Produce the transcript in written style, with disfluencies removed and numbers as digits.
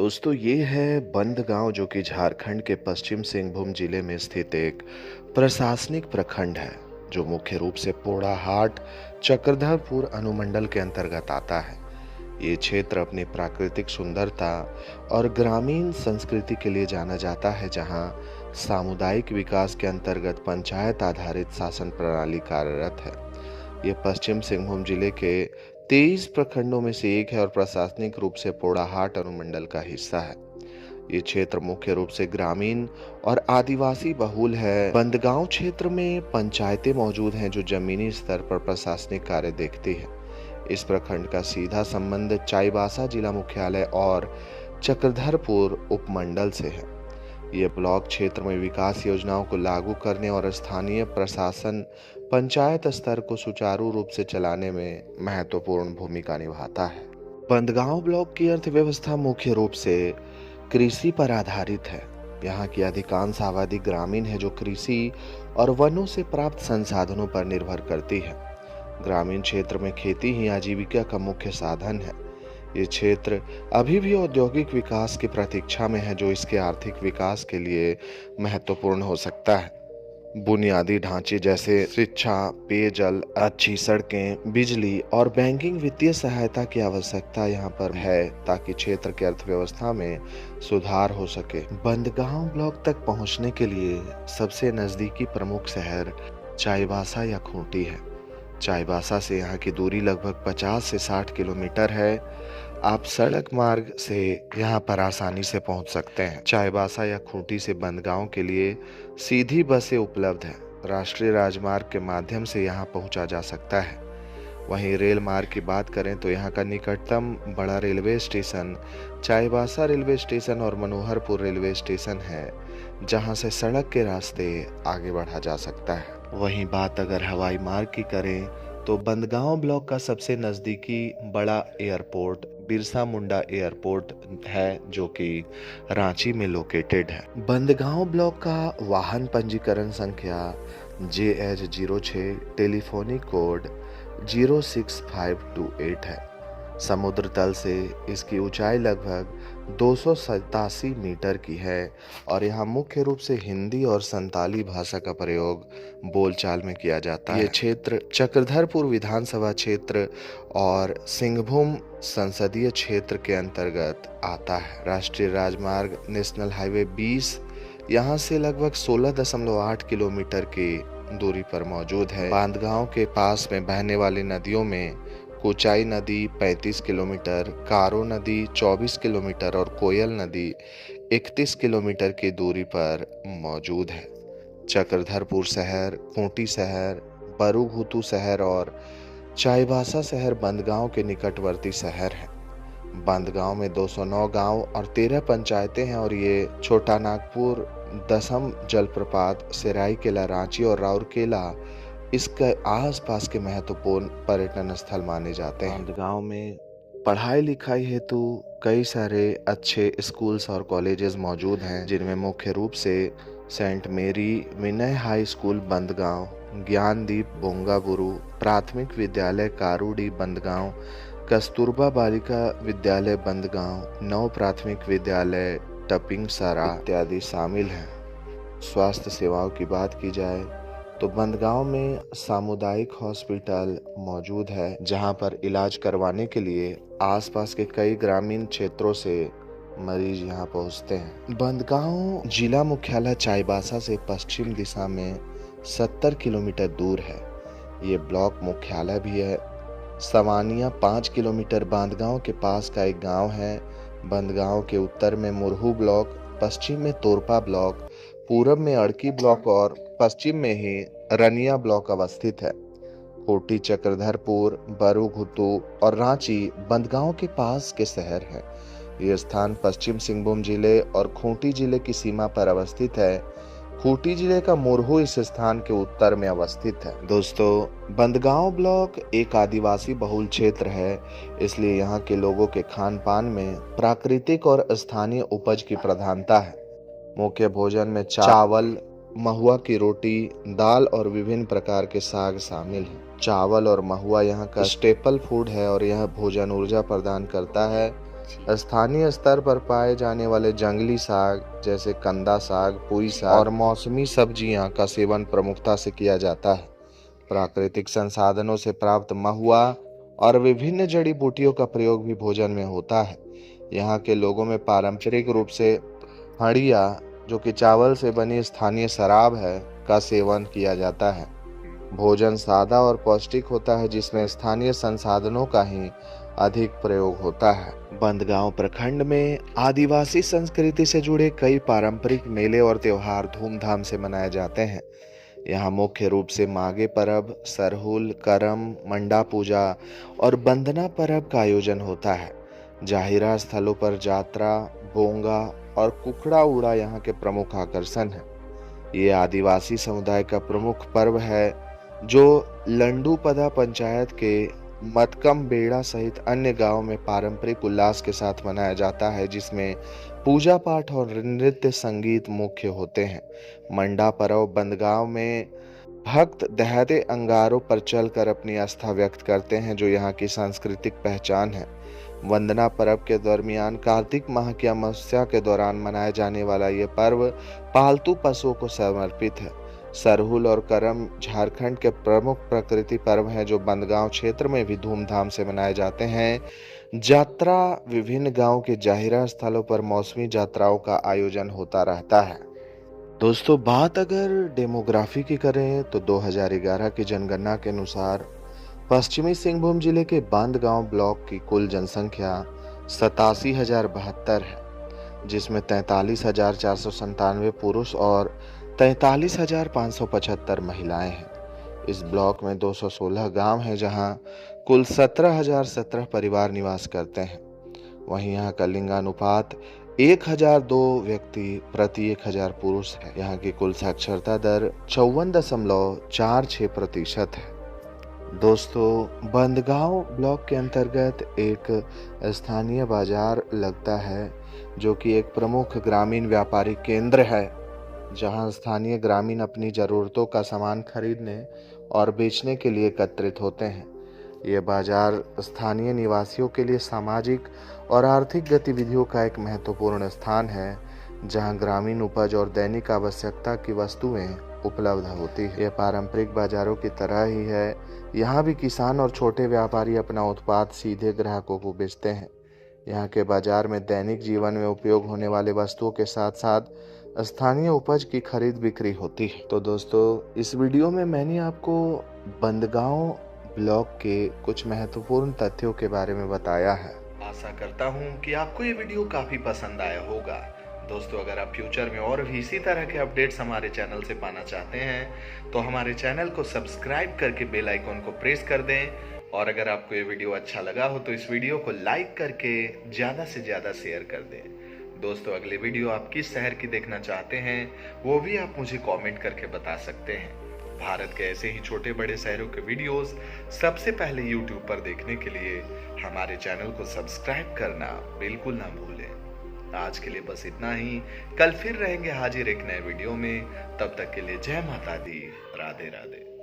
दोस्तों ये है बंदगांव जो कि झारखंड के पश्चिम सिंहभूम जिले में स्थित एक प्रशासनिक प्रखंड है जो मुख्य रूप से पोड़ाहाट चक्रधरपुर अनुमंडल के अंतर्गत आता है। ये क्षेत्र अपनी प्राकृतिक सुंदरता और ग्रामीण संस्कृति के लिए जाना जाता है, जहां सामुदायिक विकास के अंतर्गत पंचायत आधारित शासन प्रणाली कार्यरत है। ये पश्चिम सिंहभूम जिले के 23 प्रखंडों में से एक है और प्रशासनिक रूप से पोड़ाहाट अनुमंडल का हिस्सा है। ये क्षेत्र मुख्य रूप से ग्रामीण और आदिवासी बहुल है। बंदगांव क्षेत्र में पंचायतें मौजूद हैं जो जमीनी स्तर पर प्रशासनिक कार्य देखती है। इस प्रखंड का सीधा संबंध चाईबासा जिला मुख्यालय और चक्रधरपुर उपमंडल से है। ये ब्लॉक क्षेत्र में विकास योजनाओं को लागू करने और स्थानीय प्रशासन पंचायत स्तर को सुचारू रूप से चलाने में महत्वपूर्ण भूमिका निभाता है। बंदगांव ब्लॉक की अर्थव्यवस्था मुख्य रूप से कृषि पर आधारित है। यहाँ की अधिकांश आबादी ग्रामीण है जो कृषि और वनों से प्राप्त संसाधनों पर निर्भर करती है। ग्रामीण क्षेत्र में खेती ही आजीविका का मुख्य साधन है। ये क्षेत्र अभी भी औद्योगिक विकास की प्रतीक्षा में है जो इसके आर्थिक विकास के लिए महत्वपूर्ण हो सकता है। बुनियादी ढांचे जैसे शिक्षा, पेयजल, अच्छी सड़कें, बिजली और बैंकिंग वित्तीय सहायता की आवश्यकता यहाँ पर है ताकि क्षेत्र की अर्थव्यवस्था में सुधार हो सके। बंदगांव ब्लॉक तक पहुँचने के लिए सबसे नजदीकी प्रमुख शहर चाईबासा या खूंटी है। चाईबासा से यहाँ की दूरी लगभग 50 से 60 किलोमीटर है। आप सड़क मार्ग से यहाँ पर आसानी से पहुँच सकते हैं। चाईबासा या खूंटी से बंदगांव के लिए सीधी बसें उपलब्ध हैं। राष्ट्रीय राजमार्ग के माध्यम से यहाँ पहुँचा जा सकता है। वहीं रेल मार्ग की बात करें तो यहाँ का निकटतम बड़ा railway station Chaibasa railway station और मनोहरपुर रेलवे स्टेशन है, जहाँ से सड़क के रास्ते आगे बढ़ा जा सकता है। वहीं बात अगर हवाई मार्ग की करें तो बंदगांव ब्लॉक का सबसे नज़दीकी बड़ा एयरपोर्ट बिरसा मुंडा एयरपोर्ट है जो कि रांची में लोकेटेड है। बंदगांव ब्लॉक का वाहन पंजीकरण संख्या JH06 टेलीफोनिक कोड 06528 है। समुद्र तल से इसकी ऊंचाई लगभग 287 मीटर की है और यहाँ मुख्य रूप से हिंदी और संताली भाषा का प्रयोग बोलचाल में किया जाता है। ये क्षेत्र चक्रधरपुर विधानसभा क्षेत्र और सिंहभूम संसदीय क्षेत्र के अंतर्गत आता है। राष्ट्रीय राजमार्ग नेशनल हाईवे 20 यहाँ से लगभग 16.8 किलोमीटर की दूरी पर मौजूद है। बंदगांव के पास में बहने वाली नदियों में कोचाई नदी 35 किलोमीटर, कारो नदी 24 किलोमीटर और कोयल नदी 31 किलोमीटर की दूरी पर मौजूद है। चक्रधरपुर शहर, खूंटी शहर, बरूघुतू शहर और चाईबासा शहर बंदगांव के निकटवर्ती शहर हैं। बंदगांव में 209 गांव और 13 पंचायतें हैं और ये छोटा नागपुर, दसम जलप्रपात, सरायकेला, रांची और राउरकेला इसके आसपास के महत्वपूर्ण पर्यटन स्थल माने जाते हैं। बंदगांव में पढ़ाई लिखाई हेतु कई सारे अच्छे स्कूल्स और कॉलेजेस मौजूद हैं, जिनमें मुख्य रूप से सेंट मेरी विनय हाई स्कूल बंदगांव, ज्ञानदीप बोंगाबुरु, प्राथमिक विद्यालय कारूडी बंदगांव, कस्तूरबा बालिका विद्यालय बंदगांव, नव प्राथमिक विद्यालय टपिंगसरा इत्यादि शामिल हैं। स्वास्थ्य सेवाओं की बात की जाए तो बंदगांव में सामुदायिक हॉस्पिटल मौजूद है, जहां पर इलाज करवाने के लिए आसपास के कई ग्रामीण क्षेत्रों से मरीज यहां पहुंचते हैं। बंदगांव जिला मुख्यालय चाईबासा से पश्चिम दिशा में 70 किलोमीटर दूर है। ये ब्लॉक मुख्यालय भी है। सवानिया 5 किलोमीटर बंदगांव के पास का एक गांव है। बंदगांव के उत्तर में मुरहू ब्लॉक, पश्चिम में तोरपा ब्लॉक, पूरब में अड़की ब्लॉक और पश्चिम में ही रनिया ब्लॉक अवस्थित है। खूंटी, चक्रधरपुर, बरूघुतू और रांची बंदगांव के पास के शहर हैं। ये स्थान पश्चिम सिंहभूम जिले और खूंटी जिले की सीमा पर अवस्थित है। खूंटी जिले का मुरहू इस स्थान के उत्तर में अवस्थित है। दोस्तों, बंदगांव ब्लॉक एक आदिवासी बहुल क्षेत्र है, इसलिए यहाँ के लोगों के खान पान में प्राकृतिक और स्थानीय उपज की प्रधानता है। मुख्य भोजन में चावल, महुआ की रोटी, दाल और विभिन्न प्रकार के साग शामिल हैं। चावल और महुआ यहाँ का स्टेपल फूड है और यह भोजन ऊर्जा प्रदान करता है। जी। स्थानीय स्तर पर पाए जाने वाले जंगली साग जैसे कंदा साग, पुई जी। साग और मौसमी सब्जियां का सेवन प्रमुखता से किया जाता है। प्राकृतिक संसाधनों से प्राप्त महुआ और विभिन्न जड़ी बूटियों का प्रयोग भी भोजन में होता है। यहाँ के लोगों में पारंपरिक रूप से हड़िया, जो कि चावल से बनी स्थानीय शराब है, का सेवन किया जाता है। भोजन सादा और पौष्टिक होता है, जिसमें स्थानीय संसाधनों का ही अधिक प्रयोग होता है। बंदगांव प्रखंड में आदिवासी संस्कृति से जुड़े कई पारंपरिक मेले और त्योहार धूमधाम से मनाए जाते हैं। यहाँ मुख्य रूप से माघे पर्व, सरहुल, करम, मंडा पूजा और बंदना पर्व का आयोजन होता है। जाहिरा स्थलों पर जात्रा, बोंगा और कुकड़ा उड़ा यहाँ के प्रमुख आकर्षण है। ये आदिवासी समुदाय का प्रमुख पर्व है, जो लंडूपदा पंचायत के मतकम बेड़ा सहित अन्य गांवों में पारंपरिक उल्लास के साथ मनाया जाता है, जिसमें पूजा पाठ और नृत्य संगीत मुख्य होते हैं। मंडा पर्व बंदगांव में भक्त दहते अंगारों पर चलकर अपनी आस्था व्यक्त करते हैं, जो यहाँ की सांस्कृतिक पहचान है। वंदना पर्व के दरमियान कार्तिक माह की अमावस्या के दौरान मनाया जाने वाला ये पर्व पालतू पशुओं को समर्पित है। सरहुल और करम झारखंड के प्रमुख प्रकृति पर्व हैं, जो बंदगांव क्षेत्र में भी धूमधाम से मनाए जाते हैं। जात्रा विभिन्न गांव के जाहिरा स्थलों पर मौसमी यात्राओं का आयोजन होता रहता है। दोस्तों, बात अगर डेमोग्राफी की करें तो 2011 की जनगणना के अनुसार पश्चिमी सिंहभूम जिले के बांदगांव ब्लॉक की कुल जनसंख्या 87,072 है, जिसमें 43,497 पुरुष और 43,575 महिलाएं हैं। इस ब्लॉक में 216 गांव हैं, जहां कुल 17,017 परिवार निवास करते हैं। वहीं यहाँ का लिंगानुपात 1,002 व्यक्ति प्रति 1,000 पुरुष है। यहाँ की कुल साक्षरता दर 54.46% है। दोस्तों, बंदगांव ब्लॉक के अंतर्गत एक स्थानीय बाजार लगता है, जो कि एक प्रमुख ग्रामीण व्यापारिक केंद्र है, जहां स्थानीय ग्रामीण अपनी जरूरतों का सामान खरीदने और बेचने के लिए एकत्रित होते हैं। यह बाजार स्थानीय निवासियों के लिए सामाजिक और आर्थिक गतिविधियों का एक महत्वपूर्ण स्थान है, जहां ग्रामीण उपज और दैनिक आवश्यकता की वस्तुएं उपलब्ध होती है। यह पारंपरिक बाजारों की तरह ही है। यहाँ भी किसान और छोटे व्यापारी अपना उत्पाद सीधे ग्राहकों को बेचते हैं। यहाँ के बाजार में दैनिक जीवन में उपयोग होने वाले वस्तुओं के साथ साथ स्थानीय उपज की खरीद बिक्री होती है। तो दोस्तों, इस वीडियो में मैंने आपको बंदगांव ब्लॉक के कुछ महत्वपूर्ण तथ्यों के बारे में बताया है। आशा करता हूँ कि आपको ये वीडियो काफी पसंद आया होगा। दोस्तों, अगर आप फ्यूचर में और भी इसी तरह के अपडेट्स हमारे चैनल से पाना चाहते हैं, तो हमारे चैनल को सब्सक्राइब करके बेल आइकॉन को प्रेस कर दें। और अगर आपको ये वीडियो अच्छा लगा हो तो इस वीडियो को लाइक करके ज़्यादा से ज़्यादा शेयर कर दें। दोस्तों, अगले वीडियो आप किस शहर की देखना चाहते हैं, वो भी आप मुझे कमेंट करके बता सकते हैं। भारत के ऐसे ही छोटे बड़े शहरों के वीडियोस सबसे पहले यूट्यूब पर देखने के लिए हमारे चैनल को सब्सक्राइब करना बिल्कुल ना भूलें। आज के लिए बस इतना ही। कल फिर रहेंगे हाजिर एक नए वीडियो में। तब तक के लिए जय माता दी, राधे राधे।